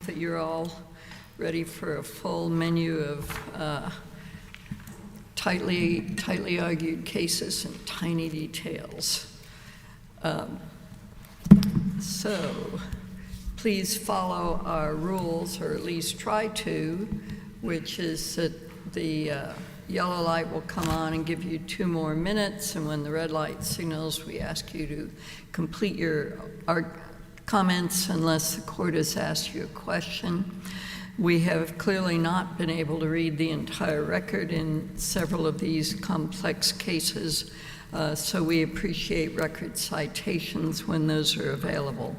That you're all ready for a full menu of tightly argued cases and tiny details. So please follow our rules, or at least try to, which is that the yellow light will come on and give you 2 more minutes, and when the red light signals, we ask you to complete your comments unless the court has asked you a question. We have clearly not been able to read the entire record in several of these complex cases, so we appreciate record citations when those are available.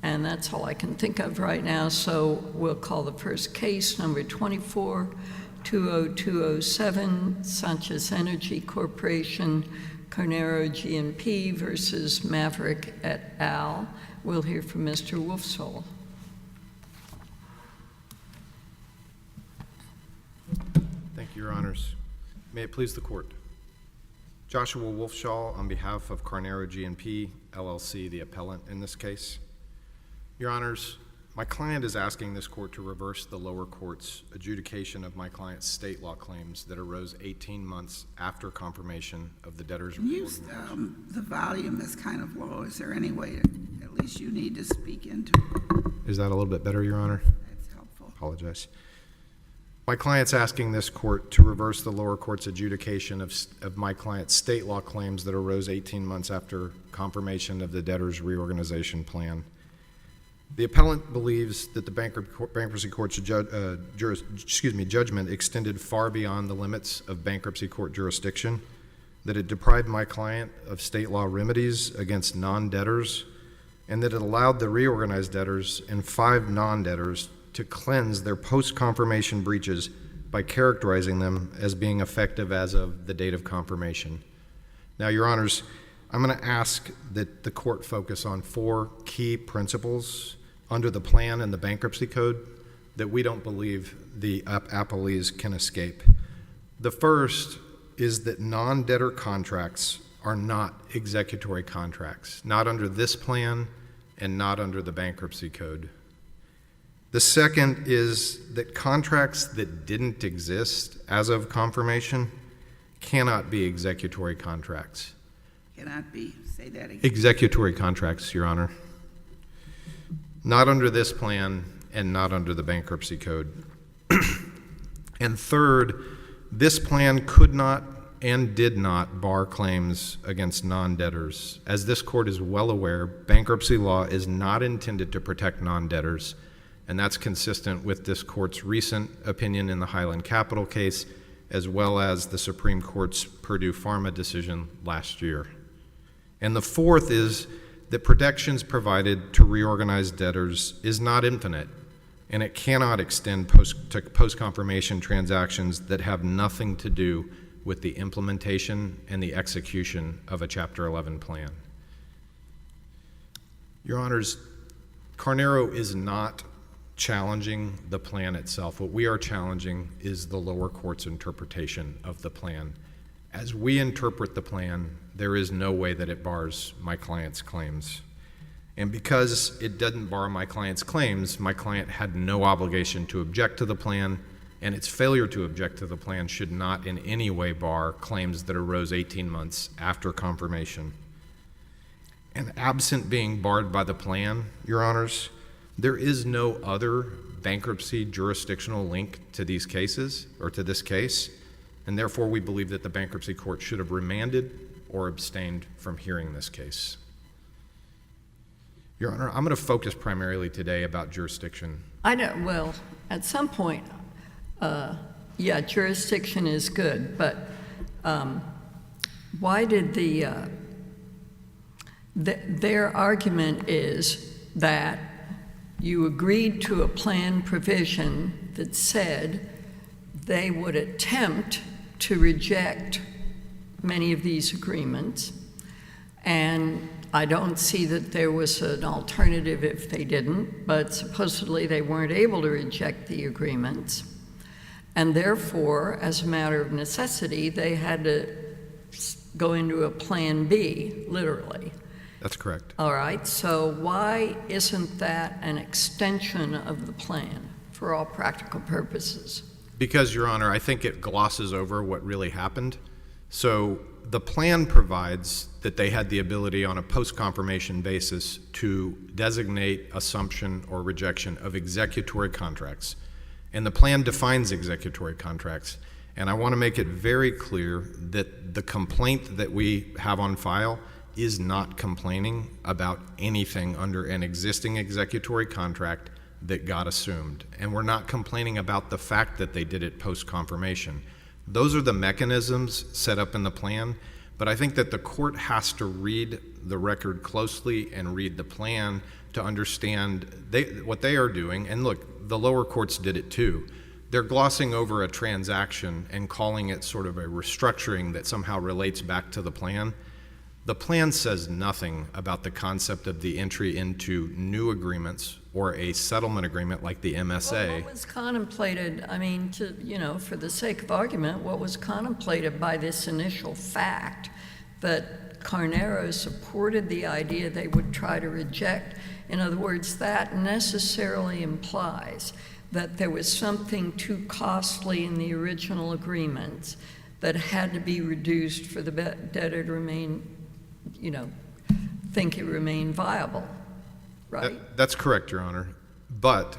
And that's all I can think of right now, so we'll call the first case, number 24-20207, Sanchez Energy Corporation, Carnero G&P versus Maverick et al. We'll hear from Mr. Wolfshohl. Thank you, Your Honors. May it please the Court. Joshua Wolfshohl on behalf of Carnero G&P, LLC, the appellant in this case. Your Honors, my client is asking this court to reverse the lower court's adjudication of my client's state law claims that arose 18 months after confirmation of the debtor's reorganization. The volume is kind of low. Is there any way at least you need to speak into it? Is that a little bit better, Your Honor? That's helpful. Apologize. My client's asking this court to reverse the lower court's adjudication of my client's state law claims that arose 18 months after confirmation of the debtor's reorganization plan. The appellant believes that the bankruptcy court's judgment extended far beyond the limits of bankruptcy court jurisdiction, that it deprived my client of state law remedies against non-debtors, and that it allowed the reorganized debtors and 5 non-debtors to cleanse their post-confirmation breaches by characterizing them as being effective as of the date of confirmation. Now, Your Honors, I'm going to ask that the court focus on 4 key principles under the plan and the bankruptcy code that we don't believe the appellees can escape. The first is that non-debtor contracts are not executory contracts, not under this plan and not under the bankruptcy code. The second is that contracts that didn't exist as of confirmation cannot be executory contracts. Cannot be. Say that again. Executory contracts, Your Honor. Not under this plan and not under the bankruptcy code. And third, this plan could not and did not bar claims against non-debtors. As this court is well aware, bankruptcy law is not intended to protect non-debtors, and that's consistent with this court's recent opinion in the Highland Capital case, as well as the Supreme Court's Purdue Pharma decision last year. And the fourth is that protections provided to reorganized debtors is not infinite, and it cannot extend to post-confirmation transactions that have nothing to do with the implementation and the execution of a Chapter 11 plan. Your Honors, Carnero is not challenging the plan itself. What we are challenging is the lower court's interpretation of the plan. As we interpret the plan, there is no way that it bars my client's claims. And because it doesn't bar my client's claims, my client had no obligation to object to the plan, and its failure to object to the plan should not in any way bar claims that arose 18 months after confirmation. And absent being barred by the plan, Your Honors, there is no other bankruptcy jurisdictional link to these cases, or to this case, and therefore we believe that the bankruptcy court should have remanded or abstained from hearing this case. Your Honor, I'm going to focus primarily today about jurisdiction. I know, well, at some point, yeah, jurisdiction is good, but why did their argument is that you agreed to a plan provision that said they would attempt to reject many of these agreements, and I don't see that there was an alternative if they didn't, but supposedly they weren't able to reject the agreements, and therefore, as a matter of necessity, they had to go into a plan B, literally. That's correct. All right, so why isn't that an extension of the plan for all practical purposes? Because, Your Honor, I think it glosses over what really happened. So the plan provides that they had the ability on a post-confirmation basis to designate assumption or rejection of executory contracts. And the plan defines executory contracts. And I want to make it very clear that the complaint that we have on file is not complaining about anything under an existing executory contract that got assumed. And we're not complaining about the fact that they did it post-confirmation. Those are the mechanisms set up in the plan, but I think that the court has to read the record closely and read the plan to understand what they are doing. And look, the lower courts did it too. They're glossing over a transaction and calling it sort of a restructuring that somehow relates back to the plan. The plan says nothing about the concept of the entry into new agreements or a settlement agreement like the MSA. Well, what was contemplated, I mean, for the sake of argument, what was contemplated by this initial fact that Carnero supported the idea they would try to reject? In other words, that necessarily implies that there was something too costly in the original agreements that had to be reduced for the debtor to remain, think it remained viable, right? That's correct, Your Honor. But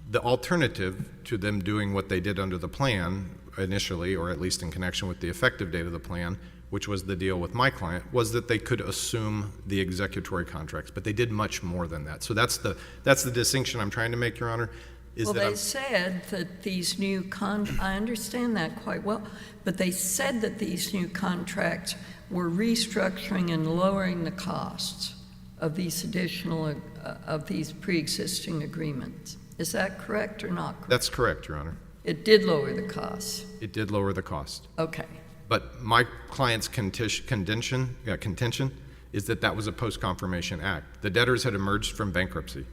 the alternative to them doing what they did under the plan initially, or at least in connection with the effective date of the plan, which was the deal with my client, was that they could assume the executory contracts. But they did much more than that. So that's the distinction I'm trying to make, Your Honor. They said that these new I understand that quite well, but they said that these new contracts were restructuring and lowering the costs of these of these pre-existing agreements. Is that correct or not correct? That's correct, Your Honor. It did lower the costs. It did lower the cost. Okay. But my client's contention is that was a post-confirmation act. The debtors had emerged from bankruptcy.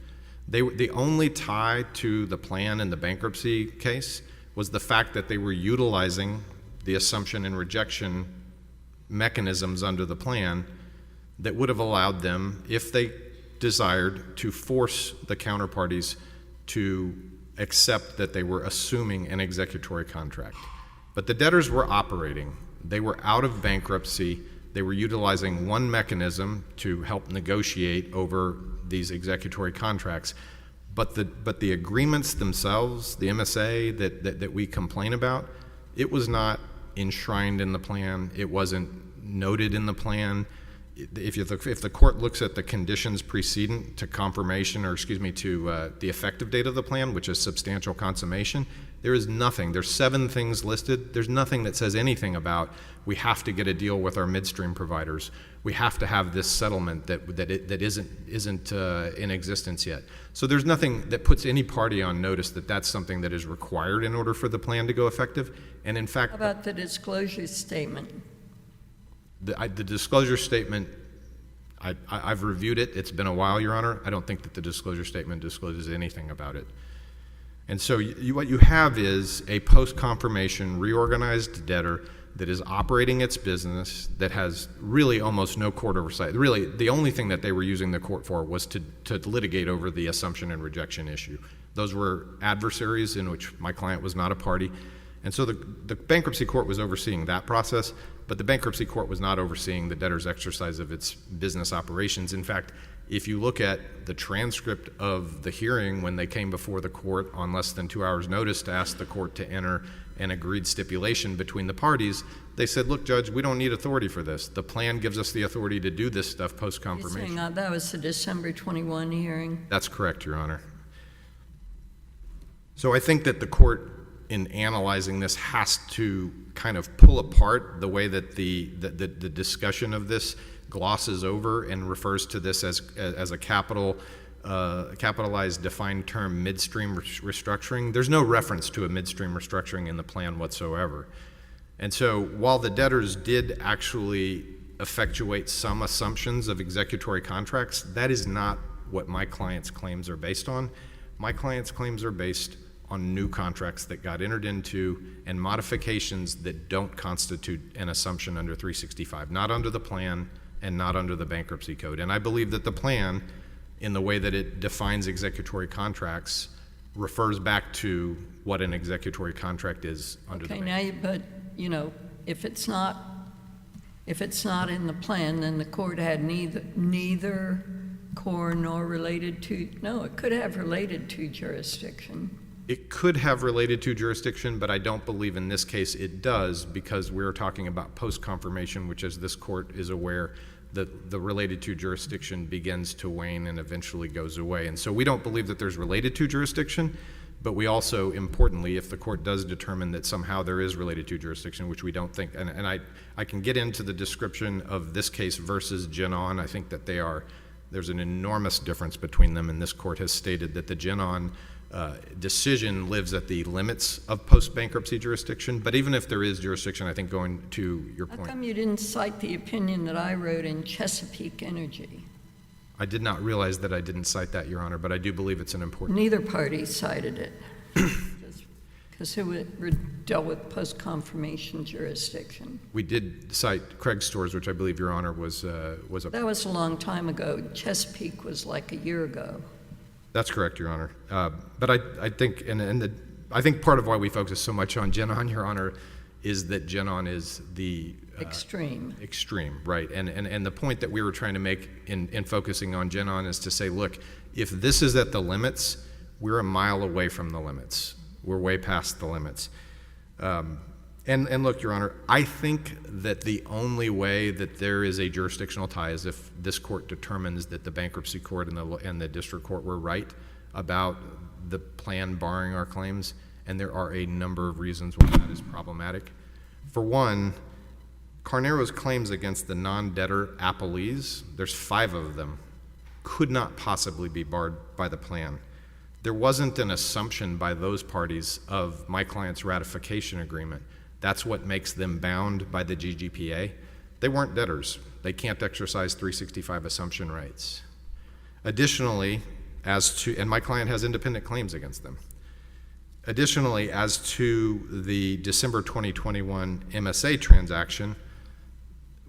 The only tie to the plan in the bankruptcy case was the fact that they were utilizing the assumption and rejection mechanisms under the plan that would have allowed them, if they desired, to force the counterparties to accept that they were assuming an executory contract. But the debtors were operating. They were out of bankruptcy. They were utilizing one mechanism to help negotiate over these executory contracts. But the agreements themselves, the MSA that we complain about, it was not enshrined in the plan. It wasn't noted in the plan. If the court looks at the conditions precedent to confirmation, to the effective date of the plan, which is substantial consummation, there is nothing. There's 7 things listed. There's nothing that says anything about we have to get a deal with our midstream providers. We have to have this settlement that isn't in existence yet. So there's nothing that puts any party on notice that that's something that is required in order for the plan to go effective. And in fact, how about the disclosure statement? The disclosure statement, I've reviewed it. It's been a while, Your Honor. I don't think that the disclosure statement discloses anything about it. And so what you have is a post-confirmation reorganized debtor that is operating its business, that has really almost no court oversight. Really, the only thing that they were using the court for was to litigate over the assumption and rejection issue. Those were adversaries in which my client was not a party. And so the bankruptcy court was overseeing that process, but the bankruptcy court was not overseeing the debtor's exercise of its business operations. In fact, if you look at the transcript of the hearing when they came before the court on less than 2 hours' notice to ask the court to enter an agreed stipulation between the parties, they said, look, Judge, we don't need authority for this. The plan gives us the authority to do this stuff post-confirmation. You're saying that was the December 21 hearing? That's correct, Your Honor. So I think that the court, in analyzing this, has to kind of pull apart the way that the discussion of this glosses over and refers to this as a capitalized defined term, midstream restructuring. There's no reference to a midstream restructuring in the plan whatsoever. And so while the debtors did actually effectuate some assumptions of executory contracts, that is not what my client's claims are based on. My client's claims are based on new contracts that got entered into and modifications that don't constitute an assumption under 365, not under the plan, and not under the bankruptcy code. And I believe that the plan, in the way that it defines executory contracts, refers back to what an executory contract is under the bankruptcy. But, if it's not in the plan, then the court had neither core nor related to, no, it could have related to jurisdiction. It could have related to jurisdiction, but I don't believe in this case it does, because we're talking about post-confirmation, which, as this court is aware, the related to jurisdiction begins to wane and eventually goes away. And so we don't believe that there's related to jurisdiction, but we also, importantly, if the court does determine that somehow there is related to jurisdiction, which we don't think, and I can get into the description of this case versus Genon. I think that there's an enormous difference between them, and this court has stated that the Genon decision lives at the limits of post-bankruptcy jurisdiction. But even if there is jurisdiction, I think, going to your point. How come you didn't cite the opinion that I wrote in Chesapeake Energy? I did not realize that I didn't cite that, Your Honor, but I do believe it's an important. Neither party cited it, because it dealt with post-confirmation jurisdiction. We did cite Craig Storrs, which I believe Your Honor was a. That was a long time ago. Chesapeake was like a year ago. That's correct, Your Honor. But I think, I think part of why we focus so much on Genon, Your Honor, is that Genon is the extreme, right? And the point that we were trying to make in focusing on Genon is to say, look, if this is at the limits, we're a mile away from the limits. We're way past the limits. And look, Your Honor, I think that the only way that there is a jurisdictional tie is if this court determines that the bankruptcy court and the district court were right about the plan barring our claims, and there are a number of reasons why that is problematic. For one, Carnero's claims against the non-debtor appellees, there's 5 of them, could not possibly be barred by the plan. There wasn't an assumption by those parties of my client's ratification agreement. That's what makes them bound by the GGPA. They weren't debtors. They can't exercise 365 assumption rights. Additionally, and my client has independent claims against them. Additionally, as to the December 2021 MSA transaction,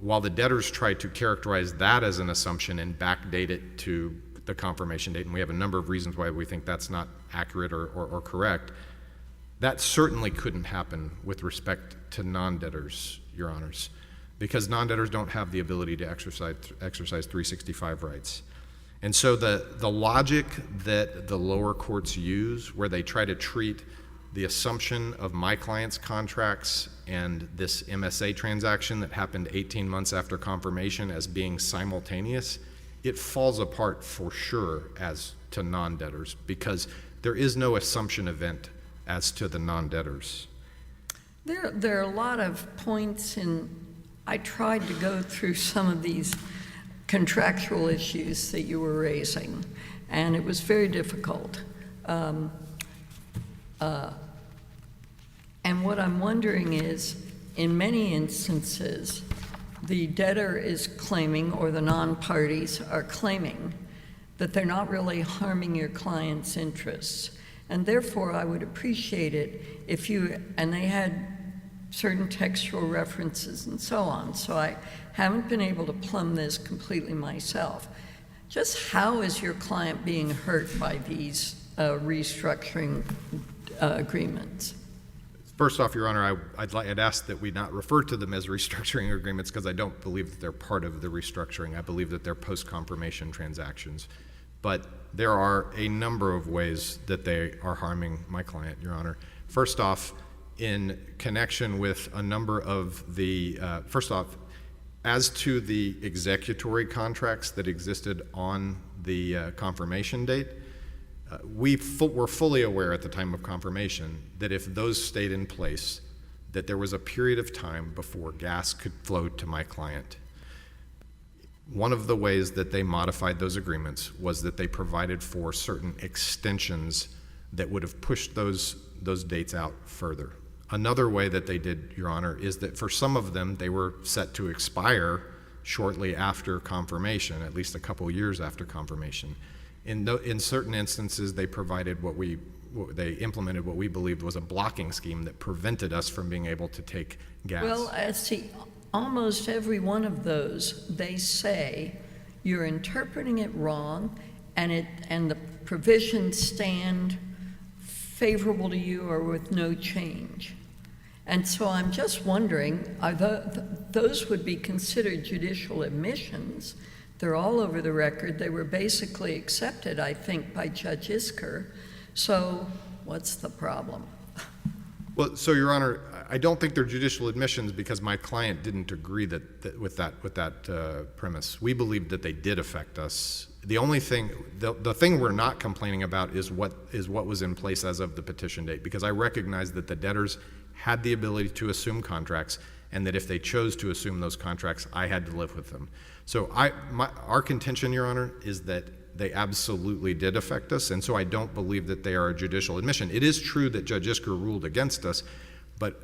while the debtors tried to characterize that as an assumption and backdate it to the confirmation date, and we have a number of reasons why we think that's not accurate or correct, that certainly couldn't happen with respect to non-debtors, Your Honors, because non-debtors don't have the ability to exercise 365 rights. And so the logic that the lower courts use, where they try to treat the assumption of my client's contracts and this MSA transaction that happened 18 months after confirmation as being simultaneous, it falls apart for sure as to non-debtors, because there is no assumption event as to the non-debtors. There are a lot of points I tried to go through some of these contractual issues that you were raising, and it was very difficult. And what I'm wondering is, in many instances, the debtor is claiming, or the non-parties are claiming, that they're not really harming your client's interests. And therefore, I would appreciate it if and they had certain textual references and so on, so I haven't been able to plumb this completely myself. Just how is your client being hurt by these restructuring agreements? First off, Your Honor, I'd ask that we not refer to them as restructuring agreements, because I don't believe that they're part of the restructuring. I believe that they're post-confirmation transactions. But there are a number of ways that they are harming my client, Your Honor. First off, in connection with a number of the, first off, as to the executory contracts that existed on the confirmation date, we were fully aware at the time of confirmation that if those stayed in place, that there was a period of time before gas could flow to my client. One of the ways that they modified those agreements was that they provided for certain extensions that would have pushed those dates out further. Another way that they did, Your Honor, is that for some of them, they were set to expire shortly after confirmation, at least a couple years after confirmation. In certain instances, they provided they implemented what we believed was a blocking scheme that prevented us from being able to take gas. Well, see, almost every one of those, they say you're interpreting it wrong, and the provisions stand favorable to you or with no change. And so I'm just wondering, are those would be considered judicial admissions. They're all over the record. They were basically accepted, I think, by Judge Isker. So what's the problem? Well, so, Your Honor, I don't think they're judicial admissions because my client didn't agree with that premise. We believed that they did affect us. The only thing, the thing we're not complaining about is what was in place as of the petition date, because I recognize that the debtors had the ability to assume contracts, and that if they chose to assume those contracts, I had to live with them. So our contention, Your Honor, is that they absolutely did affect us, and so I don't believe that they are a judicial admission. It is true that Judge Isker ruled against us, but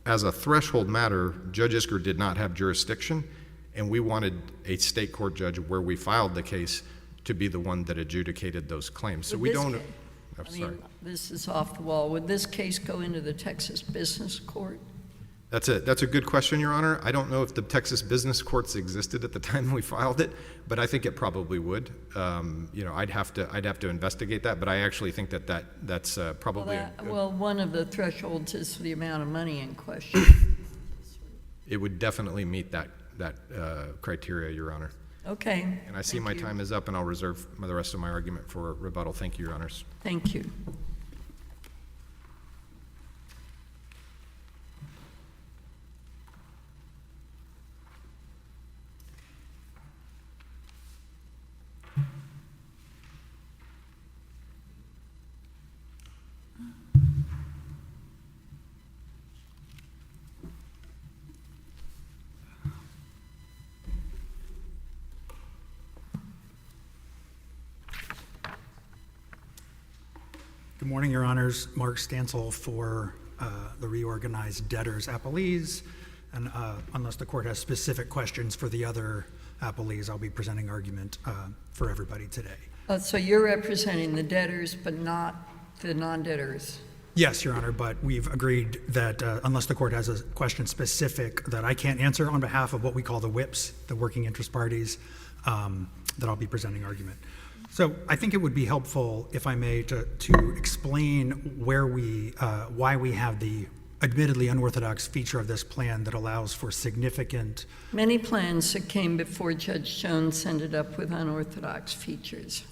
as a threshold matter, Judge Isker did not have jurisdiction, and we wanted a state court judge where we filed the case to be the one that adjudicated those claims. So we don't. I'm sorry. This is off the wall. Would this case go into the Texas Business Court? That's a good question, Your Honor. I don't know if the Texas Business Courts existed at the time we filed it, but I think it probably would. I'd have to investigate that, but I actually think that's probably. Well, one of the thresholds is the amount of money in question. It would definitely meet that criteria, Your Honor. Okay. And I see my time is up, and I'll reserve the rest of my argument for rebuttal. Thank you, Your Honors. Thank you. Good morning, Your Honors. Mark Stancil for the reorganized debtors appellees. And unless the court has specific questions for the other appellees, I'll be presenting argument for everybody today. So you're representing the debtors, but not the non-debtors? Yes, Your Honor, but we've agreed that unless the court has a question specific that I can't answer on behalf of what we call the WIPs, the working interest parties, that I'll be presenting argument. So I think it would be helpful, if I may, to explain why we have the admittedly unorthodox feature of this plan that allows for significant. Many plans that came before Judge Jones ended up with unorthodox features.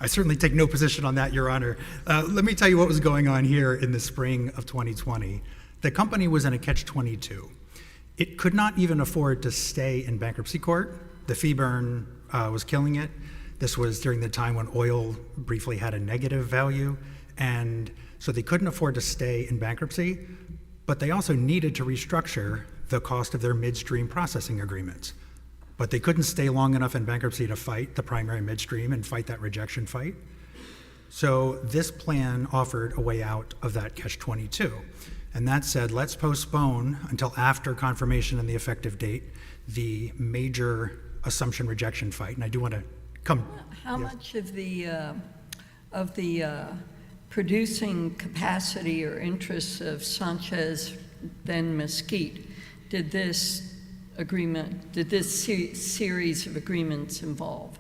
I certainly take no position on that, Your Honor. Let me tell you what was going on here in the spring of 2020. The company was in a catch-22. It could not even afford to stay in bankruptcy court. The fee burn was killing it. This was during the time when oil briefly had a negative value, and so they couldn't afford to stay in bankruptcy, but they also needed to restructure the cost of their midstream processing agreements. But they couldn't stay long enough in bankruptcy to fight the primary midstream and fight that rejection fight. So this plan offered a way out of that catch-22. And that said, let's postpone until after confirmation and the effective date the major assumption rejection fight. And I do want to come. How much of the producing capacity or interests of Sanchez, then Mesquite, did this series of agreements involve?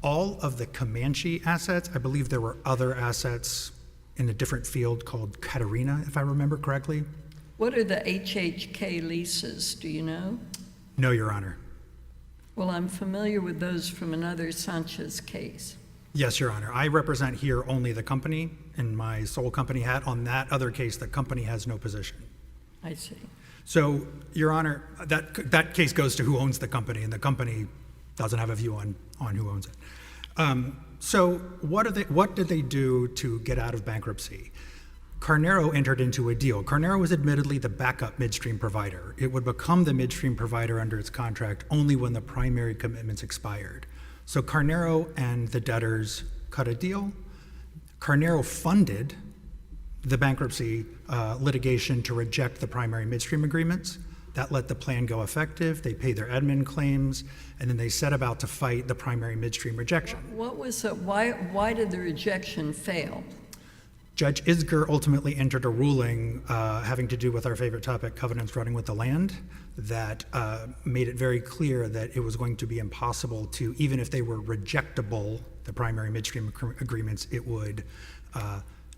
All of the Comanche assets. I believe there were other assets in a different field called Catarina, if I remember correctly. What are the HHK leases? Do you know? No, Your Honor. Well, I'm familiar with those from another Sanchez case. Yes, Your Honor. I represent here only the company in my sole company hat. On that other case, the company has no position. I see. So, Your Honor, that case goes to who owns the company, and the company doesn't have a view on who owns it. So what did they do to get out of bankruptcy? Carnero entered into a deal. Carnero was admittedly the backup midstream provider. It would become the midstream provider under its contract only when the primary commitments expired. So Carnero and the debtors cut a deal. Carnero funded the bankruptcy litigation to reject the primary midstream agreements. That let the plan go effective. They paid their admin claims, and then they set about to fight the primary midstream rejection. What was why did the rejection fail? Judge Isger ultimately entered a ruling having to do with our favorite topic, covenants running with the land, that made it very clear that it was going to be impossible to, even if they were rejectable, the primary midstream agreements, it would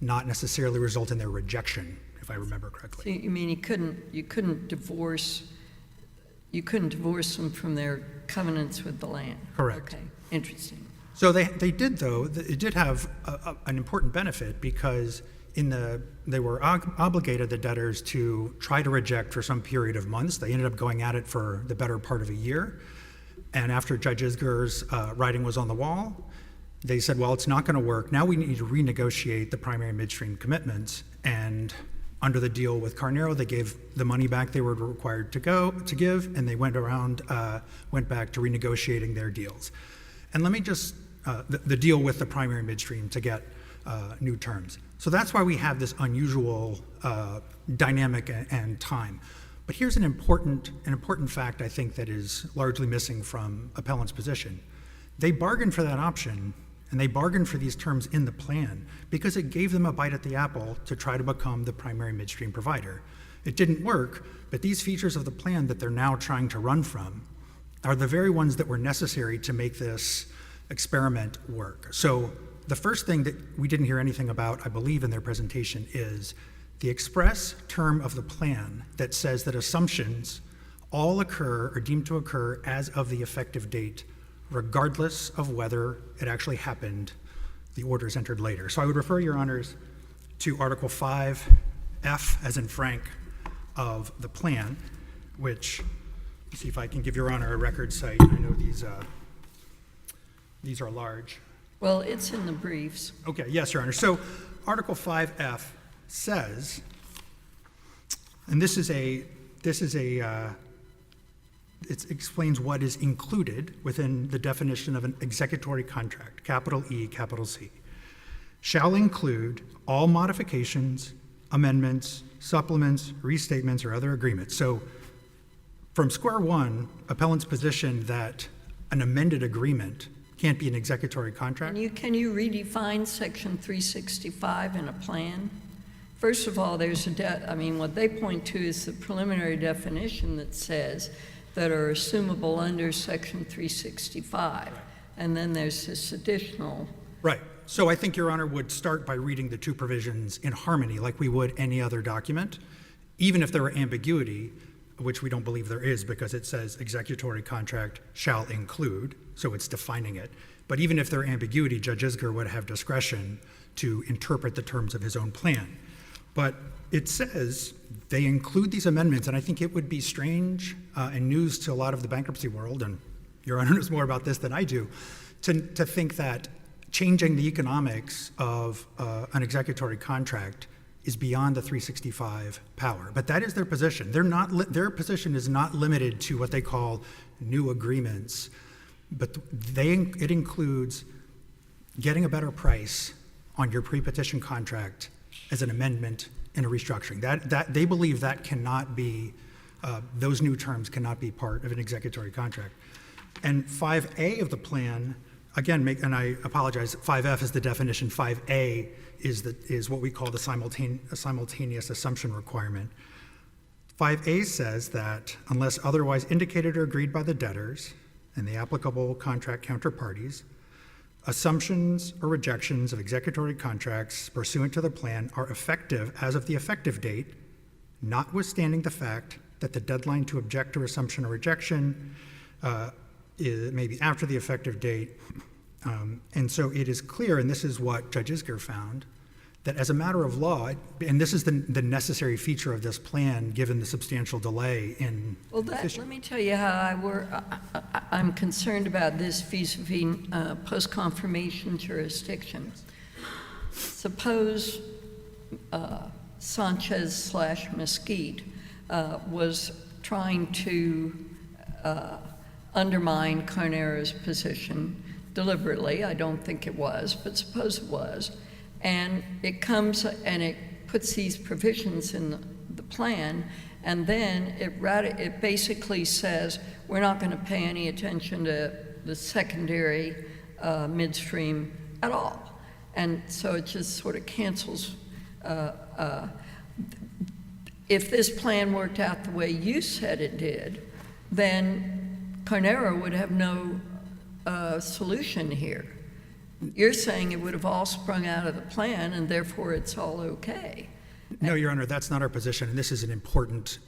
not necessarily result in their rejection, if I remember correctly. So you mean you couldn't divorce them from their covenants with the land? Correct. Okay, interesting. So they did, though, it did have an important benefit because they were obligated, the debtors, to try to reject for some period of months. They ended up going at it for the better part of a year. And after Judge Isger's writing was on the wall, they said, well, it's not going to work. Now we need to renegotiate the primary midstream commitments. And under the deal with Carnero, they gave the money back they were required to give, and they went back to renegotiating their deals. And let me just, the deal with the primary midstream to get new terms. So that's why we have this unusual dynamic and time. But here's an important fact, I think, that is largely missing from appellant's position. They bargained for that option, and they bargained for these terms in the plan because it gave them a bite at the apple to try to become the primary midstream provider. It didn't work, but these features of the plan that they're now trying to run from are the very ones that were necessary to make this experiment work. So the first thing that we didn't hear anything about, I believe, in their presentation is the express term of the plan that says that assumptions all occur or deemed to occur as of the effective date, regardless of whether it actually happened, the orders entered later. So I would refer your honors to Article 5F, as in Frank, of the plan, which, let's see if I can give your honor a record site. I know these are large. Well, it's in the briefs. Okay, yes, your honor. So Article 5F says, and it explains what is included within the definition of an executory contract, capital E, capital C, shall include all modifications, amendments, supplements, restatements, or other agreements. So from square one, appellant's position that an amended agreement can't be an executory contract. Can you redefine Section 365 in a plan? First of all, what they point to is the preliminary definition that says that are assumable under Section 365. And then there's this additional. Right. So I think your honor would start by reading the two provisions in harmony like we would any other document, even if there were ambiguity, which we don't believe there is because it says executory contract shall include, so it's defining it. But even if there were ambiguity, Judge Isger would have discretion to interpret the terms of his own plan. But it says they include these amendments, and I think it would be strange and news to a lot of the bankruptcy world, and your honor knows more about this than I do, to think that changing the economics of an executory contract is beyond the 365 power. But that is their position. Their position is not limited to what they call new agreements, but it includes getting a better price on your pre-petition contract as an amendment in a restructuring. That they believe that cannot be, those new terms cannot be part of an executory contract. And 5A of the plan, again, and I apologize, 5F is the definition, 5A is what we call the simultaneous assumption requirement. 5A says that unless otherwise indicated or agreed by the debtors and the applicable contract counterparties, assumptions or rejections of executory contracts pursuant to the plan are effective as of the effective date, notwithstanding the fact that the deadline to object to assumption or rejection is maybe after the effective date. And so it is clear, and this is what Judge Isger found, that as a matter of law, and this is the necessary feature of this plan given the substantial delay in Let me tell you how I'm concerned about this vis-a-vis post-confirmation jurisdiction. Suppose Sanchez/Mesquite was trying to undermine Carnero's position deliberately. I don't think it was, but suppose it was. And it comes and it puts these provisions in the plan, and then it basically says we're not going to pay any attention to the secondary midstream at all. And so it just sort of cancels If this plan worked out the way you said it did, then Carnero would have no solution here. You're saying it would have all sprung out of the plan, and therefore it's all okay. No, Your Honor, that's not our position, and this is an important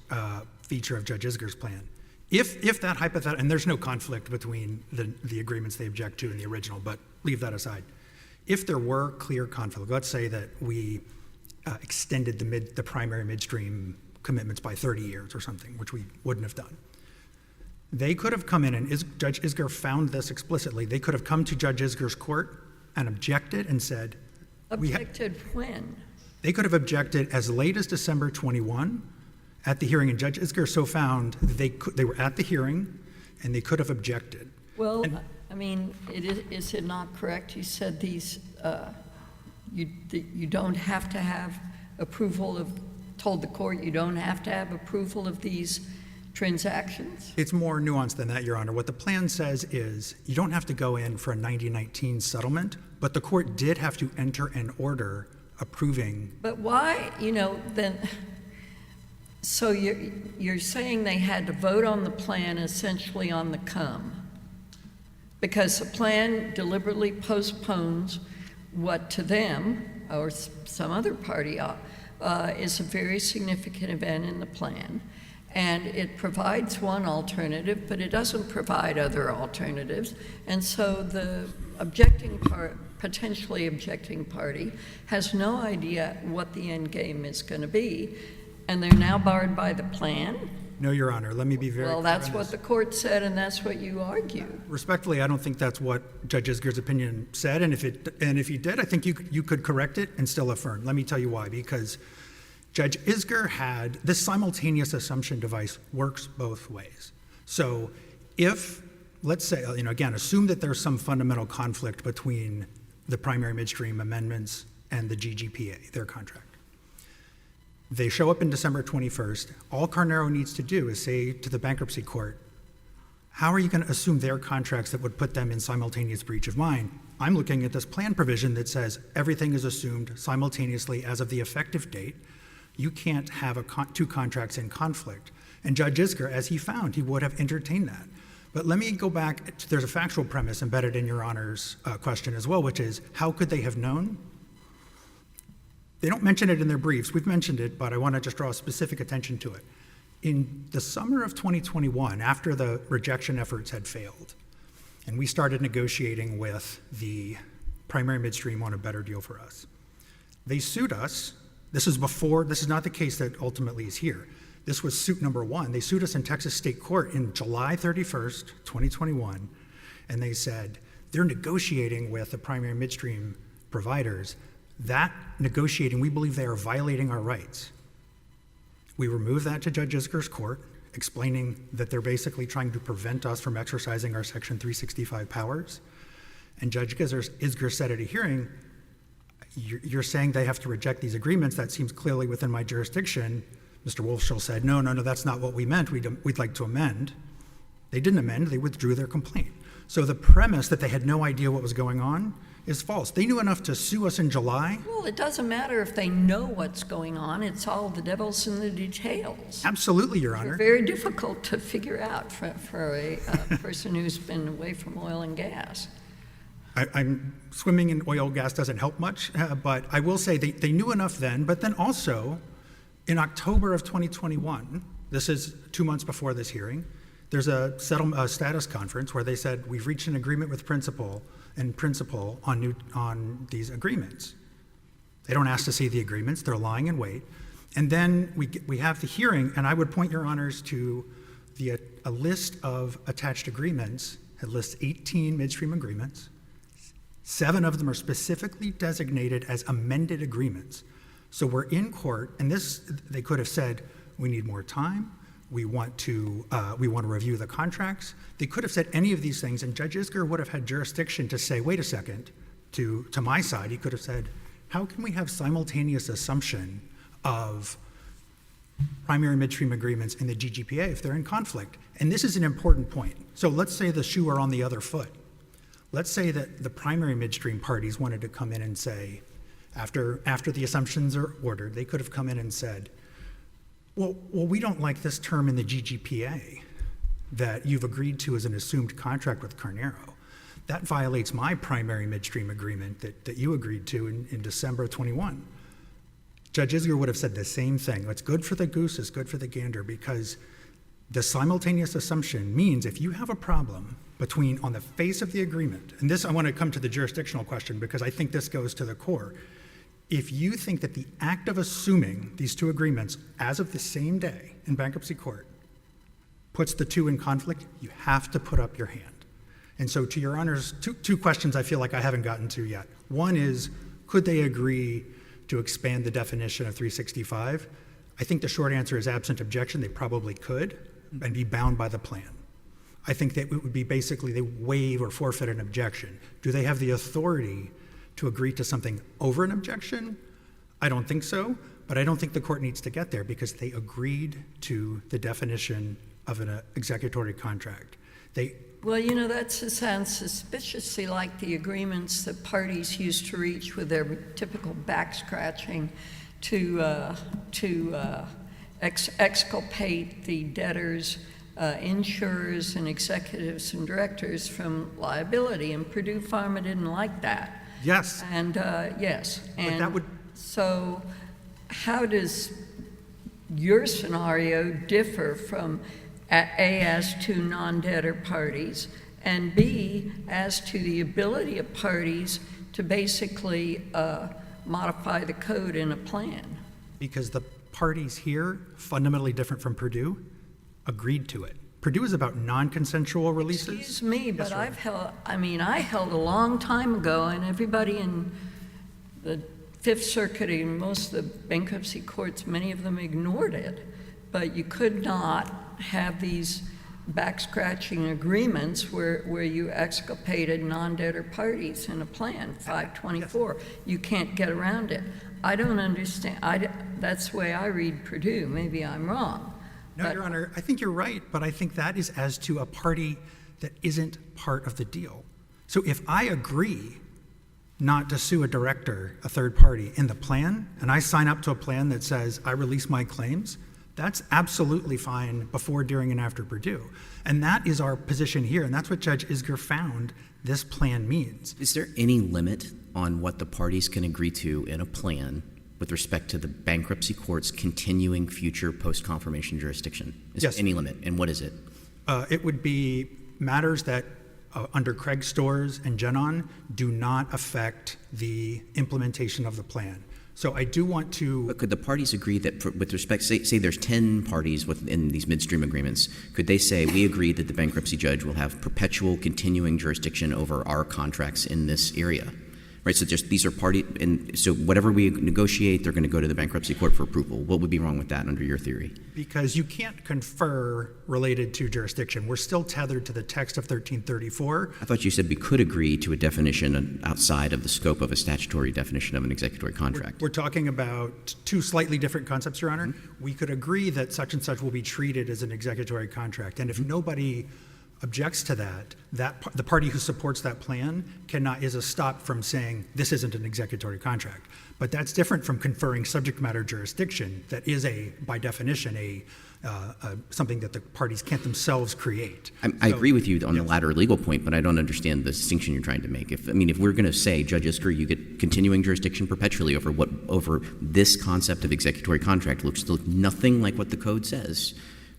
feature of Judge Isger's plan. If that hypothetical, and there's no conflict between the agreements they object to and the original, but leave that aside. If there were clear conflict, let's say that we extended the primary midstream commitments by 30 years or something, which we wouldn't have done. They could have come in, and Judge Isger found this explicitly, they could have come to Judge Isger's court and objected and said, Objected when? they could have objected as late as December 21 at the hearing, and Judge Isger so found that they were at the hearing and they could have objected. Well, I mean, is it not correct? You said these, you don't have to have approval of, told the court you don't have to have approval of these transactions? It's more nuanced than that, Your Honor. What the plan says is you don't have to go in for a 9019 settlement, but the court did have to enter an order approving. But why, then, so you're saying they had to vote on the plan essentially on the come? Because the plan deliberately postpones what to them, or some other party, is a very significant event in the plan. And it provides one alternative, but it doesn't provide other alternatives. And so the potentially objecting party has no idea what the end game is going to be. And they're now barred by the plan? No, Your Honor, let me be very clear. Well, that's what the court said, and that's what you argued. Respectfully, I don't think that's what Judge Isger's opinion said, and if he did, I think you could correct it and still affirm. Let me tell you why. Because Judge Isger had this simultaneous assumption device works both ways. So if, let's say, again, assume that there's some fundamental conflict between the primary midstream amendments and the GGPA, their contract. They show up in December 21st. All Carnero needs to do is say to the bankruptcy court, how are you going to assume their contracts that would put them in simultaneous breach of mine? I'm looking at this plan provision that says everything is assumed simultaneously as of the effective date. You can't have two contracts in conflict. And Judge Isger, as he found, he would have entertained that. But let me go back. There's a factual premise embedded in Your Honor's question as well, which is how could they have known? They don't mention it in their briefs. We've mentioned it, but I want to just draw specific attention to it. In the summer of 2021, after the rejection efforts had failed, and we started negotiating with the primary midstream on a better deal for us, they sued us. This is not the case that ultimately is here. This was suit number one. They sued us in Texas State Court in July 31st, 2021, and they said they're negotiating with the primary midstream providers. That negotiating, we believe they are violating our rights. We removed that to Judge Isger's court, explaining that they're basically trying to prevent us from exercising our Section 365 powers. And Judge Isger said at a hearing, you're saying they have to reject these agreements. That seems clearly within my jurisdiction. Mr. Wolfshohl said, no, that's not what we meant. We'd like to amend. They didn't amend. They withdrew their complaint. So the premise that they had no idea what was going on is false. They knew enough to sue us in July. Well, it doesn't matter if they know what's going on. It's all the devil's in the details. Absolutely, Your Honor. They're very difficult to figure out for a person who's been away from oil and gas. I'm swimming in oil and gas doesn't help much, but I will say they knew enough then. But then also, in October of 2021, this is 2 months before this hearing, there's a status conference where they said, we've reached an agreement with principal on these agreements. They don't ask to see the agreements. They're lying in wait. And then we have the hearing, and I would point Your Honors to a list of attached agreements. It lists 18 midstream agreements. 7 of them are specifically designated as amended agreements. So we're in court, and they could have said, we need more time. We want to review the contracts. They could have said any of these things, and Judge Isger would have had jurisdiction to say, wait a second, to my side. He could have said, how can we have simultaneous assumption of primary midstream agreements in the GGPA if they're in conflict? And this is an important point. So let's say the shoe are on the other foot. Let's say that the primary midstream parties wanted to come in and say, after the assumptions are ordered, they could have come in and said, well, we don't like this term in the GGPA that you've agreed to as an assumed contract with Carnero. That violates my primary midstream agreement that you agreed to in December of 21. Judge Isger would have said the same thing. What's good for the goose is good for the gander, because the simultaneous assumption means if you have a problem between on the face of the agreement, and this I want to come to the jurisdictional question because I think this goes to the core. If you think that the act of assuming these two agreements as of the same day in bankruptcy court puts the two in conflict, you have to put up your hand. And so to your honors, two questions I feel like I haven't gotten to yet. One is, could they agree to expand the definition of 365? I think the short answer is absent objection, they probably could and be bound by the plan. I think that it would be basically they waive or forfeit an objection. Do they have the authority to agree to something over an objection? I don't think so, but I don't think the court needs to get there because they agreed to the definition of an executory contract. Well, you know, that sounds suspiciously like the agreements that parties used to reach with their typical back scratching to exculpate the debtors, insurers, and executives and directors from liability. And Purdue Pharma didn't like that. Yes. And yes. And that would... so how does your scenario differ from A, as to non-debtor parties, and B, as to the ability of parties to basically modify the code in a plan? Because the parties here, fundamentally different from Purdue, agreed to it. Purdue is about non-consensual releases. Excuse me, but Yes, I held a long time ago, and everybody in the Fifth Circuit and most of the bankruptcy courts, many of them ignored it. But you could not have these back-scratching agreements where you exculpated non-debtor parties in a plan, 524. You can't get around it. I don't understand. That's the way I read Purdue. Maybe I'm wrong. No, Your Honor, I think you're right, but I think that is as to a party that isn't part of the deal. So if I agree not to sue a director, a third party, in the plan, and I sign up to a plan that says I release my claims, that's absolutely fine before, during, and after Purdue. And that is our position here, and that's what Judge Isger found this plan means. Is there any limit on what the parties can agree to in a plan with respect to the bankruptcy court's continuing future post-confirmation jurisdiction? Is Yes. there any limit, and what is it? It would be matters that under Craig Storrs and Genon do not affect the implementation of the plan. So I do want to... But could the parties agree that with respect, say there's 10 parties within these midstream agreements, could they say, we agree that the bankruptcy judge will have perpetual continuing jurisdiction over our contracts in this area? Right, so just these are party, and so whatever we negotiate, they're going to go to the bankruptcy court for approval. What would be wrong with that under your theory? Because you can't confer related to jurisdiction. We're still tethered to the text of 1334. I thought you said we could agree to a definition outside of the scope of a statutory definition of an executory contract. We're talking about two slightly different concepts, Your Honor. Mm-hmm. We could agree that such and such will be treated as an executory contract, and if nobody objects to that, the party who supports that plan is a stop from saying this isn't an executory contract. But that's different from conferring subject matter jurisdiction that is by definition something that the parties can't themselves create. I agree with you on the latter legal point, but I don't understand the distinction you're trying to make. If we're going to say, Judge Isger, you get continuing jurisdiction perpetually over this concept of executory contract, looks nothing like what the code says.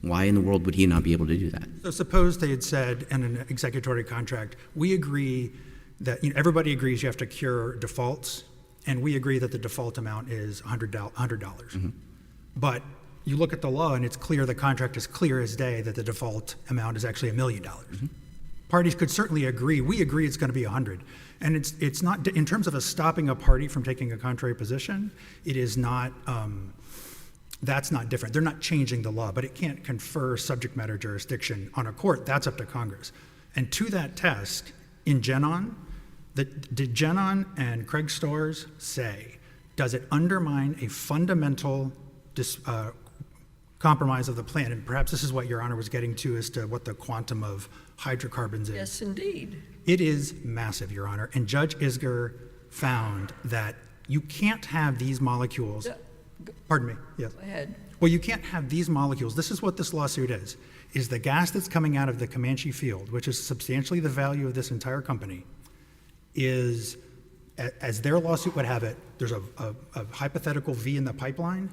Why in the world would he not be able to do that? So suppose they had said in an executory contract, we agree that everybody agrees you have to cure defaults, and we agree that the default amount is $100. Mm-hmm. But you look at the law, and it's clear the contract is clear as day that the default amount is actually $1 million. Mm-hmm. Parties could certainly agree. We agree it's going to be 100, and it's not in terms of stopping a party from taking a contrary position. It is not. That's not different. They're not changing the law, but it can't confer subject matter jurisdiction on a court. That's up to Congress. And to that test, in Genon, did Genon and Craig Storrs say, does it undermine a fundamental compromise of the plan? And perhaps this is what Your Honor was getting to as to what the quantum of hydrocarbons is. Yes, indeed. It is massive, Your Honor. And Judge Isger found that You can't have these molecules. Yeah, Pardon me, yes. Go ahead. Well, you can't have these molecules. This is what this lawsuit is the gas that's coming out of the Comanche field, which is substantially the value of this entire company, is, as their lawsuit would have it, there's a hypothetical V in the pipeline,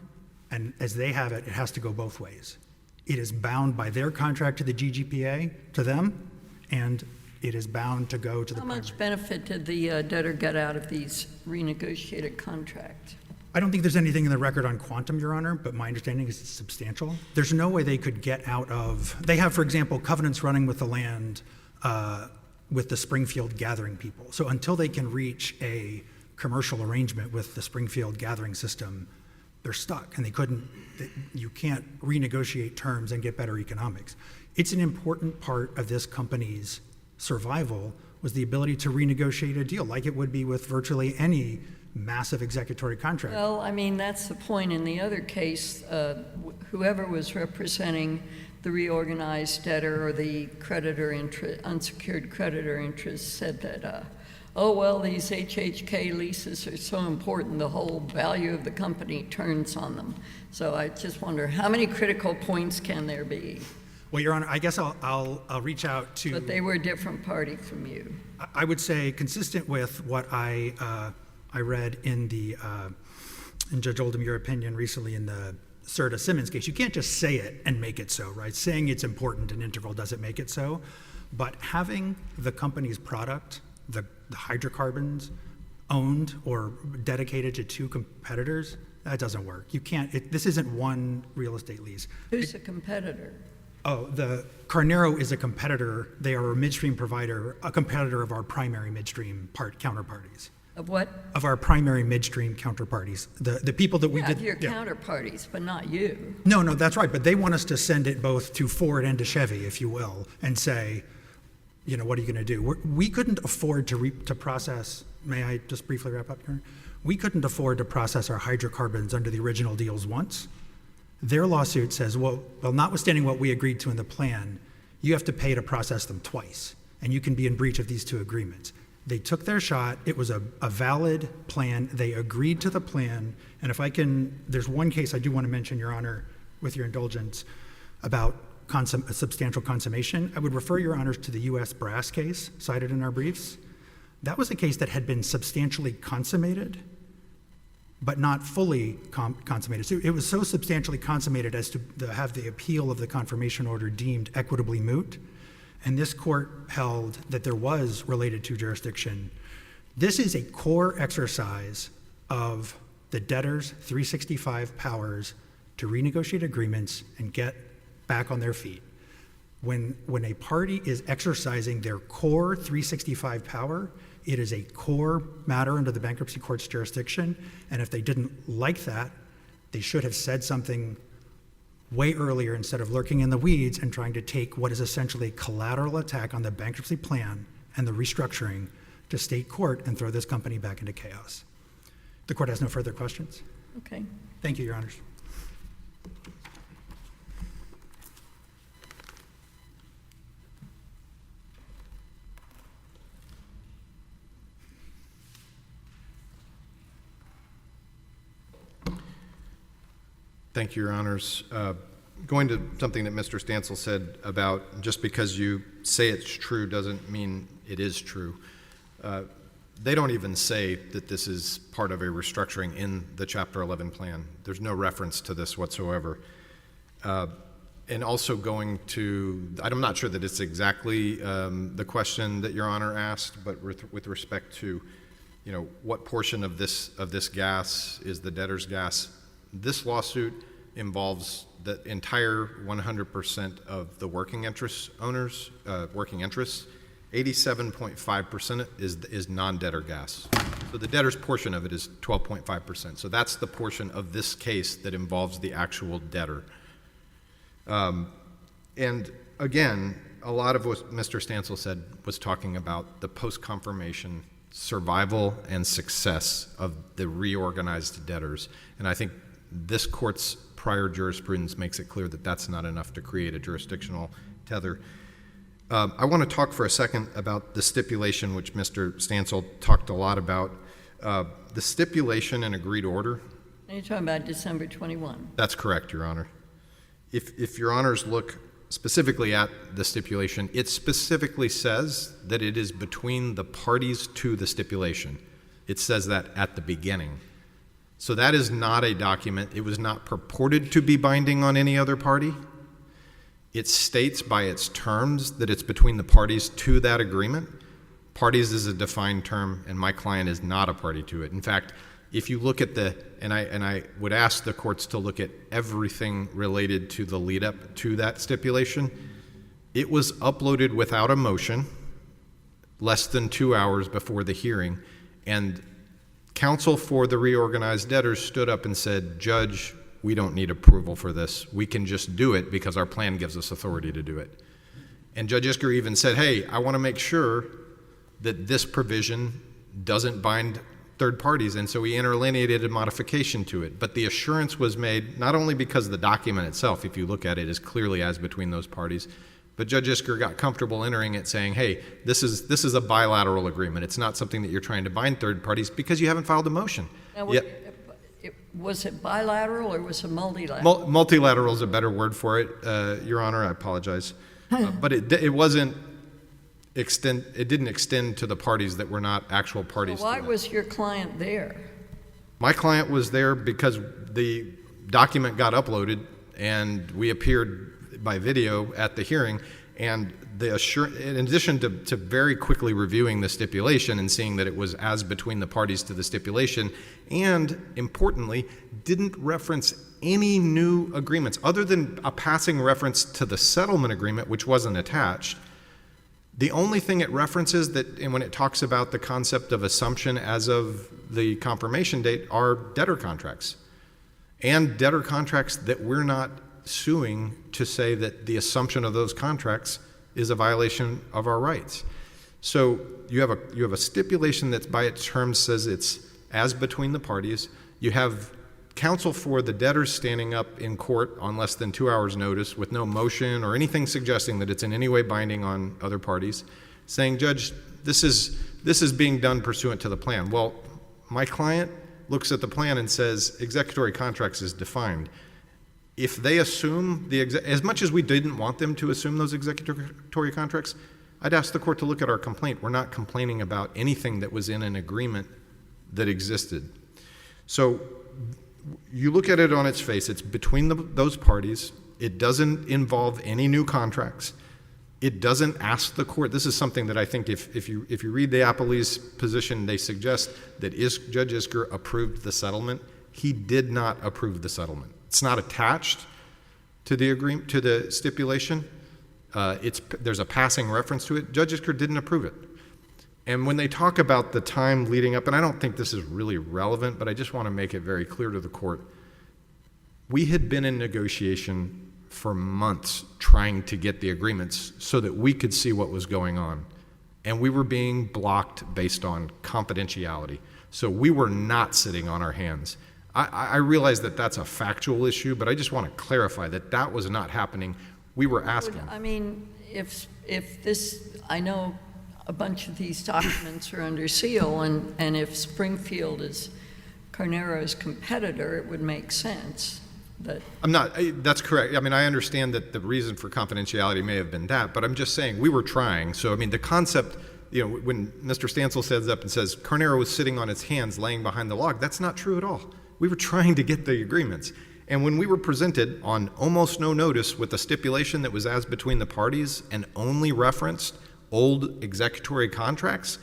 and as they have it, it has to go both ways. It is bound by their contract to the GGPA, to them, and it is bound to go to the How primary. much benefit did the debtor get out of these renegotiated contracts? I don't think there's anything in the record on quantum, Your Honor, but my understanding is it's substantial. There's no way they could get out of, they have, for example, covenants running with the land with the Springfield gathering people. So until they can reach a commercial arrangement with the Springfield gathering system, they're stuck, and you can't renegotiate terms and get better economics. It's an important part of this company's survival was the ability to renegotiate a deal, like it would be with virtually any massive executory contract. Well, I mean, that's the point. In the other case, whoever was representing the reorganized debtor or the creditor unsecured creditor interest said that, oh, well, these HHK leases are so important, the whole value of the company turns on them. So I just wonder, how many critical points can there be? Well, Your Honor, I guess I'll reach out to. But they were a different party from you. I would say, consistent with what I read in Judge Oldham, your opinion recently in the Serta Simmons case, you can't just say it and make it so, right? Saying it's important in interval doesn't make it so. But having the company's product, the hydrocarbons, owned or dedicated to two competitors, that doesn't work. You can't, this isn't one real estate lease. Who's a competitor? Oh, the Carnero is a competitor. They are a midstream provider, a competitor of our primary midstream counterparties. Of what? Of our primary midstream counterparties. The people that we Yeah, did. of your counterparties, but not you. No, that's right. But they want us to send it both to Ford and to Chevy, if you will, and say, what are you going to do? We couldn't afford to process. May I just briefly wrap up here? We couldn't afford to process our hydrocarbons under the original deals once. Their lawsuit says, well, notwithstanding what we agreed to in the plan, you have to pay to process them twice, and you can be in breach of these two agreements. They took their shot. It was a valid plan. They agreed to the plan. And if I can, there's one case I do want to mention, Your Honor, with your indulgence, about substantial consummation. I would refer Your Honors to the U.S. Brass case cited in our briefs. That was a case that had been substantially consummated, but not fully consummated. So it was so substantially consummated as to have the appeal of the confirmation order deemed equitably moot. And this court held that there was related to jurisdiction. This is a core exercise of the debtor's 365 powers to renegotiate agreements and get back on their feet. When a party is exercising their core 365 power, it is a core matter under the bankruptcy court's jurisdiction, and if they didn't like that, they should have said something way earlier instead of lurking in the weeds and trying to take what is essentially a collateral attack on the bankruptcy plan and the restructuring to state court and throw this company back into chaos. The court has no further questions. Okay. Thank you, Your Honors. Thank you, Your Honors. Going to something that Mr. Stancil said about just because you say it's true doesn't mean it is true. They don't even say that this is part of a restructuring in the Chapter 11 plan. There's no reference to this whatsoever. And also going to, I'm not sure that it's exactly the question that Your Honor asked, but with respect to, what portion of this gas is the debtor's gas. This lawsuit involves the entire 100% of the working interest owners, working interests. 87.5% is non-debtor gas. So the debtor's portion of it is 12.5%. So that's the portion of this case that involves the actual debtor. And again, a lot of what Mr. Stancil said was talking about the post-confirmation survival and success of the reorganized debtors. And I think this court's prior jurisprudence makes it clear that that's not enough to create a jurisdictional tether. I want to talk for a second about the stipulation, which Mr. Stancil talked a lot about. The stipulation and agreed order, Are you talking about December 21? that's correct, Your Honor. If Your Honors look specifically at the stipulation, it specifically says that it is between the parties to the stipulation. It says that at the beginning. So that is not a document. It was not purported to be binding on any other party. It states by its terms that it's between the parties to that agreement. Parties is a defined term, and my client is not a party to it. In fact, if you look at and I would ask the courts to look at everything related to the lead up to that stipulation, it was uploaded without a motion less than 2 hours before the hearing, and counsel for the reorganized debtors stood up and said, "Judge, we don't need approval for this. We can just do it because our plan gives us authority to do it." And Judge Isker even said, "Hey, I want to make sure that this provision doesn't bind third parties," and so he interlineated a modification to it. But the assurance was made not only because the document itself, if you look at it, is clearly as between those parties, but Judge Isker got comfortable entering it saying, "Hey, this is a bilateral agreement. It's not something that you're trying to bind third parties because you haven't filed a motion." Now, was it bilateral or was it multilateral? Multilateral is a better word for it, Your Honor. I apologize, but it wasn't. It didn't extend to the parties that were not actual parties. Why was your client there? My client was there because the document got uploaded and we appeared by video at the hearing, and in addition to very quickly reviewing the stipulation and seeing that it was as between the parties to the stipulation, and importantly, didn't reference any new agreements other than a passing reference to the settlement agreement, which wasn't attached. The only thing it references and when it talks about the concept of assumption as of the confirmation date, are debtor contracts. And debtor contracts that we're not suing to say that the assumption of those contracts is a violation of our rights. So you have a stipulation that by its terms says it's as between the parties. You have counsel for the debtors standing up in court on less than 2 hours' notice with no motion or anything suggesting that it's in any way binding on other parties, saying, "Judge, this is being done pursuant to the plan." Well, my client looks at the plan and says executory contracts is defined. If they assume as much as we didn't want them to assume those executory contracts, I'd ask the court to look at our complaint. We're not complaining about anything that was in an agreement that existed. So you look at it on its face, it's between those parties. It doesn't involve any new contracts. It doesn't ask the court. This is something that I think if you read the appellee's position, they suggest that Judge Isker approved the settlement. He did not approve the settlement. It's not attached to the agreement, to the stipulation. There's a passing reference to it. Judge Isker didn't approve it. And when they talk about the time leading up, and I don't think this is really relevant, but I just want to make it very clear to the court, we had been in negotiation for months trying to get the agreements so that we could see what was going on. And we were being blocked based on confidentiality. So we were not sitting on our hands. I realize that that's a factual issue, but I just want to clarify that that was not happening. We were asking. I mean, if this, I know a bunch of these documents are under seal, and if Springfield is Carnero's competitor, it would make sense that. That's correct. I mean, I understand that the reason for confidentiality may have been that, but I'm just saying we were trying. So, I mean, the concept, when Mr. Stancil stands up and says Carnero was sitting on his hands laying behind the log, that's not true at all. We were trying to get the agreements. And when we were presented on almost no notice with a stipulation that was as between the parties and only referenced old executory contracts,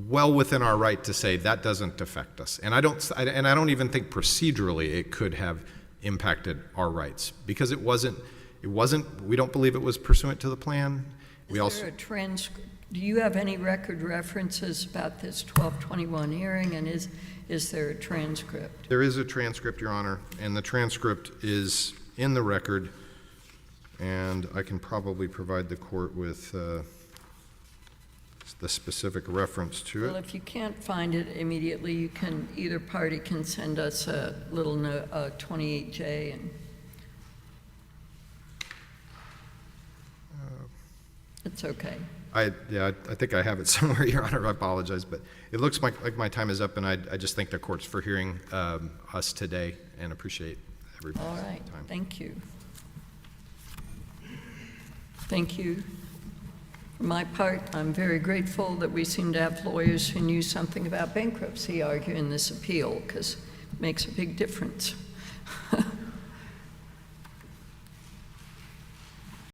well within our right to say that doesn't affect us. And I don't even think procedurally it could have impacted our rights because it wasn't, we don't believe it was pursuant to the plan. Is there a transcript? Do you have any record references about this 1221 hearing, and is there a transcript? There is a transcript, Your Honor, and the transcript is in the record, and I can probably provide the court with the specific reference to it. Well, if you can't find it immediately, either party can send us a little 28J, and it's okay. I think I have it somewhere, Your Honor. I apologize, but it looks like my time is up, and I just thank the courts for hearing us today and appreciate everybody's All right, time. thank you. Thank you. For my part, I'm very grateful that we seem to have lawyers who knew something about bankruptcy arguing this appeal, because it makes a big difference.